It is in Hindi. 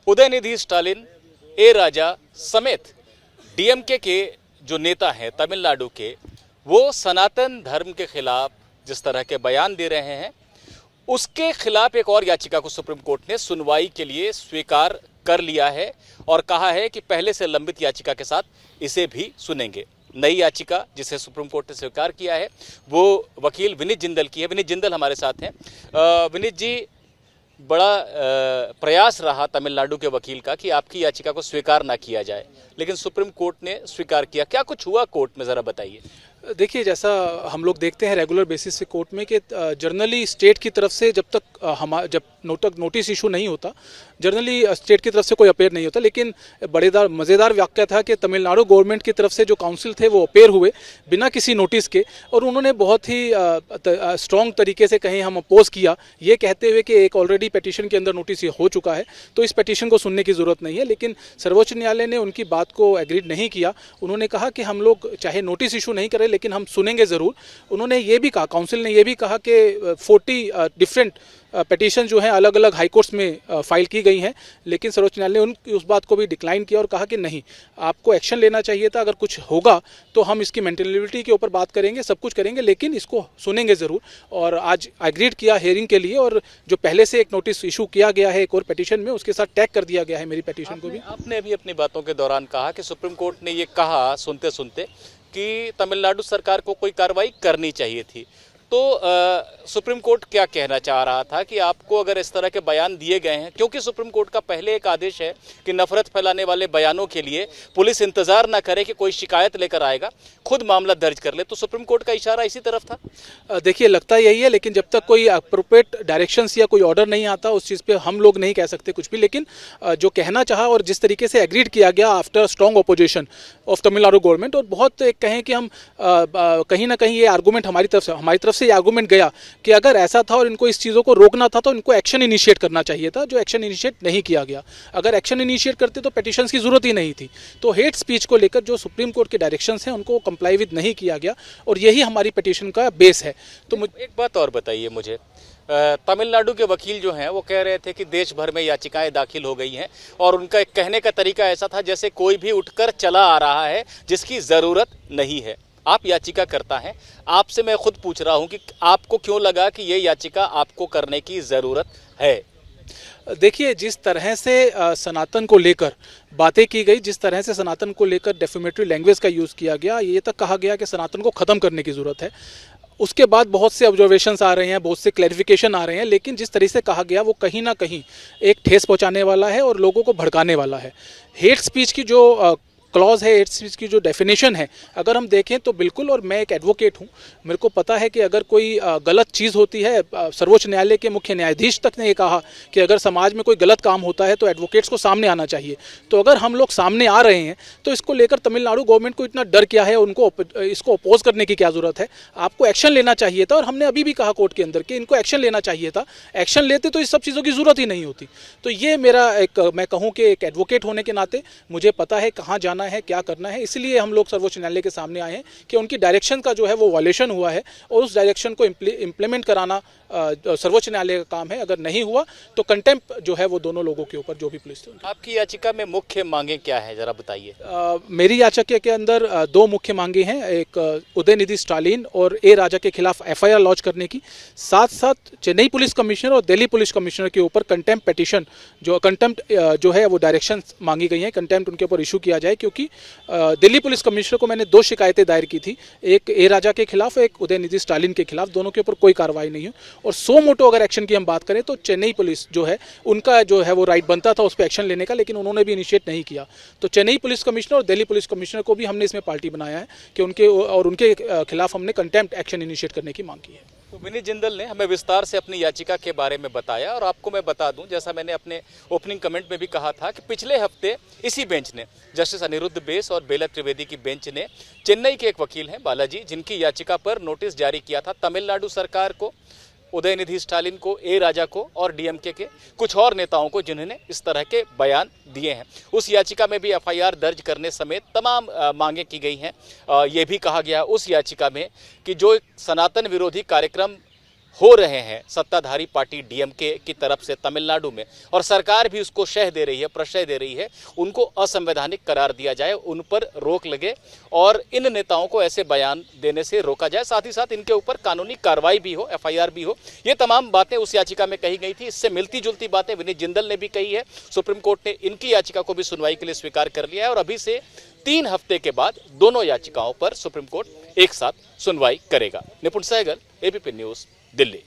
उदयनिधि स्टालिन, ए राजा समेत डीएमके के जो नेता हैं तमिलनाडु के, वो सनातन धर्म के खिलाफ जिस तरह के बयान दे रहे हैं, उसके खिलाफ एक और याचिका को सुप्रीम कोर्ट ने सुनवाई के लिए स्वीकार कर लिया है और कहा है कि पहले से लंबित याचिका के साथ इसे भी सुनेंगे। नई याचिका जिसे सुप्रीम कोर्ट ने स्वीकार किया है वो वकील विनीत जिंदल की है। विनीत जिंदल हमारे साथ हैं। विनीत जी, बड़ा प्रयास रहा तमिलनाडु के वकील का कि आपकी याचिका को स्वीकार ना किया जाए, लेकिन सुप्रीम कोर्ट ने स्वीकार किया। क्या कुछ हुआ कोर्ट में, ज़रा बताइए। देखिए, जैसा हम लोग देखते हैं रेगुलर बेसिस से कोर्ट में कि जनरली स्टेट की तरफ से जब तक जब नोटिस इशू नहीं होता, जनरली स्टेट की तरफ से कोई अपेयर नहीं होता। लेकिन मज़ेदार वाक़या था कि तमिलनाडु गवर्नमेंट की तरफ से जो काउंसिल थे वो अपेयर हुए बिना किसी नोटिस के, और उन्होंने बहुत ही स्ट्रॉन्ग तरीके से कहीं हम अपोज किया, ये कहते हुए कि एक ऑलरेडी पिटीशन के अंदर नोटिस ये हो चुका है तो इस पिटीशन को सुनने की ज़रूरत नहीं है। लेकिन सर्वोच्च न्यायालय ने उनकी बात को एग्रीड नहीं किया। उन्होंने कहा कि हम लोग चाहे नोटिस इशू नहीं करें लेकिन हम सुनेंगे ज़रूर। उन्होंने ये भी कहा, काउंसिल ने ये भी कहा कि 40 डिफरेंट पिटीशन जो हैं अलग अलग हाई कोर्ट्स में फाइल की गई हैं, लेकिन सर्वोच्च न्यायालय ने उस बात को भी डिक्लाइन किया और कहा कि नहीं, आपको एक्शन लेना चाहिए था। अगर कुछ होगा तो हम इसकी मेंटेनेबिलिटी के ऊपर बात करेंगे, सब कुछ करेंगे, लेकिन इसको सुनेंगे ज़रूर। और आज एग्रीड किया हियरिंग के लिए, और जो पहले से एक नोटिस इशू किया गया है एक और पिटीशन में, उसके साथ टैग कर दिया गया है मेरी पिटीशन को भी। आपने भी अपनी बातों के दौरान कहा कि सुप्रीम कोर्ट ने ये कहा सुनते सुनते कि तमिलनाडु सरकार को कोई कार्रवाई करनी चाहिए थी। तो सुप्रीम कोर्ट क्या कहना चाह रहा था कि आपको अगर इस तरह के बयान दिए गए हैं, क्योंकि सुप्रीम कोर्ट का पहले एक आदेश है कि नफरत फैलाने वाले बयानों के लिए पुलिस इंतजार ना करे कि कोई शिकायत लेकर आएगा, खुद मामला दर्ज कर ले, तो सुप्रीम कोर्ट का इशारा इसी तरफ था। देखिए, लगता यही है, लेकिन जब तक कोई अप्रोप्रिएट डायरेक्शंस या कोई ऑर्डर नहीं आता उस चीज़ पे हम लोग नहीं कह सकते कुछ भी। लेकिन जो कहना चाहा और जिस तरीके से एग्रीड किया गया after strong opposition of Tamil Nadu government, और बहुत एक कहें कि हम कहीं ना कहीं ये आर्गूमेंट हमारी तरफ से ये आर्गूमेंट गया कि अगर ऐसा था और इनको इस चीज़ों को रोकना था तो इनको एक्शन इनिशिएट करना चाहिए था, जो एक्शन इनिशिएट नहीं किया गया। अगर एक्शन इनिशिएट करते तो पिटीशंस की जरूरत ही नहीं थी। तो हेट स्पीच को लेकर जो सुप्रीम कोर्ट के डायरेक्शंस हैं उनको कंप्लाई विद नहीं किया गया, और यही हमारी पिटीशन का बेस है। तो एक बात और बताइए मुझे, तमिलनाडु के वकील जो हैं वो कह रहे थे कि देश भर में याचिकाएं दाखिल हो गई हैं, और उनका एक कहने का तरीका ऐसा था जैसे कोई भी उठकर चला आ रहा है जिसकी ज़रूरत नहीं है। आप याचिका करता है, आपसे मैं खुद पूछ रहा हूं कि आपको क्यों लगा कि ये याचिका आपको करने की ज़रूरत है? देखिए, जिस तरह से सनातन को लेकर बातें की गई, जिस तरह से सनातन को लेकर डेफेमेटरी लैंग्वेज का यूज़ किया गया, ये तक कहा गया कि सनातन को ख़त्म करने की ज़रूरत है। उसके बाद बहुत से ऑब्जर्वेशंस आ रहे हैं, बहुत से क्लैरिफिकेशन आ रहे हैं, लेकिन जिस तरीके से कहा गया वो कहीं ना कहीं एक ठेस पहुंचाने वाला है और लोगों को भड़काने वाला है। हेट स्पीच की जो क्लॉज है, हेट स्पीच की जो डेफिनेशन है, अगर हम देखें तो बिल्कुल, और मैं एक एडवोकेट हूं, मेरे को पता है कि अगर कोई गलत चीज़ होती है, सर्वोच्च न्यायालय के मुख्य न्यायाधीश तक ने ये कहा कि अगर समाज में कोई गलत काम होता है तो एडवोकेट्स को सामने आना चाहिए। तो अगर हम लोग सामने आ रहे हैं तो इसको लेकर तमिलनाडु गवर्नमेंट को इतना डर क्या है, उनको इसको अपोज करने की क्या ज़रूरत है? आपको एक्शन लेना चाहिए था, और हमने अभी भी कहा कोर्ट के अंदर कि इनको एक्शन लेना चाहिए था। एक्शन लेते तो इस सब चीज़ों की ज़रूरत ही नहीं होती। तो ये मेरा एक, मैं कहूँ कि एक एडवोकेट होने के नाते मुझे पता है कहाँ जाना है, क्या करना है, इसलिए हम लोग सर्वोच्च न्यायालय के सामने आए हैं कि उनकी डायरेक्शन का जो है वो वायलेशन हुआ है, और उस डायरेक्शन को इम्प्लीमेंट कराना सर्वोच्च न्यायालय का काम है। अगर नहीं हुआ तो कंटेम्प्ट जो है वो दोनों लोगों के ऊपर, जो भी पुलिस थे। आपकी याचिका में मुख्य मांगे क्या है, जरा बताइए। मेरी याचिका के अंदर दो मुख्य मांगे हैं, एक उदयनिधि स्टालिन और ए राजा के खिलाफ FIR लॉन्च करने की, साथ साथ चेन्नई पुलिस कमिश्नर और दिल्ली पुलिस कमिश्नर के ऊपर कंटेम्प्ट पिटीशन, जो कंटेम्प्ट जो है वो डायरेक्शन मांगी गई हैं, कंटेम्प्ट उनके ऊपर इशू किया जाए। क्योंकि दिल्ली पुलिस कमिश्नर को मैंने 2 शिकायतें दायर की थी, एक ए राजा के खिलाफ, एक उदयनिधि स्टालिन के खिलाफ, दोनों के ऊपर कोई कार्रवाई नहीं हुई। और सो मोटो अगर एक्शन की हम बात करें तो चेन्नई पुलिस जो है उनका जो है वो राइट बनता था उस पर एक्शन लेने का, लेकिन उन्होंने भी इनिशिएट नहीं किया। तो चेन्नई पुलिस कमिश्नर और दिल्ली पुलिस कमिश्नर को भी हमने इसमें पार्टी बनाया है कि उनके खिलाफ हमने कंटेम्प्ट एक्शन इनिशिएट करने की मांग की है। तो विनीत जिंदल ने हमें विस्तार से अपनी याचिका के बारे में बताया, और आपको मैं बता दूं, जैसा मैंने अपने ओपनिंग कमेंट में भी कहा था कि पिछले हफ्ते इसी बेंच ने, जस्टिस अनिरुद्ध बेस और बेला त्रिवेदी की बेंच ने चेन्नई के एक वकील हैं बालाजी, जिनकी याचिका पर नोटिस जारी किया था तमिलनाडु सरकार को, उदयनिधि स्टालिन को, ए राजा को और डीएमके के कुछ और नेताओं को, जिन्होंने इस तरह के बयान दिए हैं। उस याचिका में भी FIR दर्ज करने समेत तमाम मांगे की गई हैं। ये भी कहा गया उस याचिका में कि जो सनातन विरोधी कार्यक्रम हो रहे हैं सत्ताधारी पार्टी डीएमके की तरफ से तमिलनाडु में, और सरकार भी उसको शह दे रही है, प्रशय दे रही है, उनको असंवैधानिक करार दिया जाए, उन पर रोक लगे और इन नेताओं को ऐसे बयान देने से रोका जाए, साथ ही साथ इनके ऊपर कानूनी कार्रवाई भी हो, एफआईआर भी हो। ये तमाम बातें उस याचिका में कही गई थी। इससे मिलती जुलती बातें विनीत जिंदल ने भी कही है। सुप्रीम कोर्ट ने इनकी याचिका को भी सुनवाई के लिए स्वीकार कर लिया है और अभी से 3 हफ्ते के बाद दोनों याचिकाओं पर सुप्रीम कोर्ट एक साथ सुनवाई करेगा। निपुण सहगल, एबीपी न्यूज, दिल्ली।